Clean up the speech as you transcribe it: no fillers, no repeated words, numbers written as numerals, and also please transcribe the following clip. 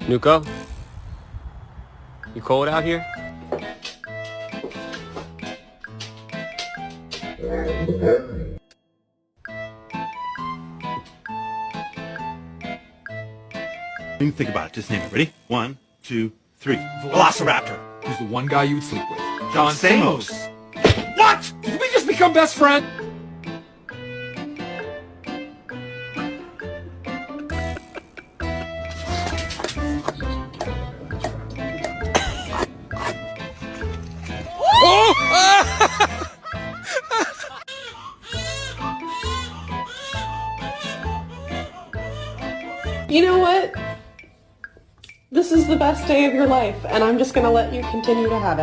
Nuko? You cold out here? You think about it. Just name it. Ready? 1, 2, 3. Velociraptor. Who's the one guy you would sleep with? John Stamos. What? Did we just become best friends? You know what? This is the best day of your life, and I'm just gonna let you continue to have it.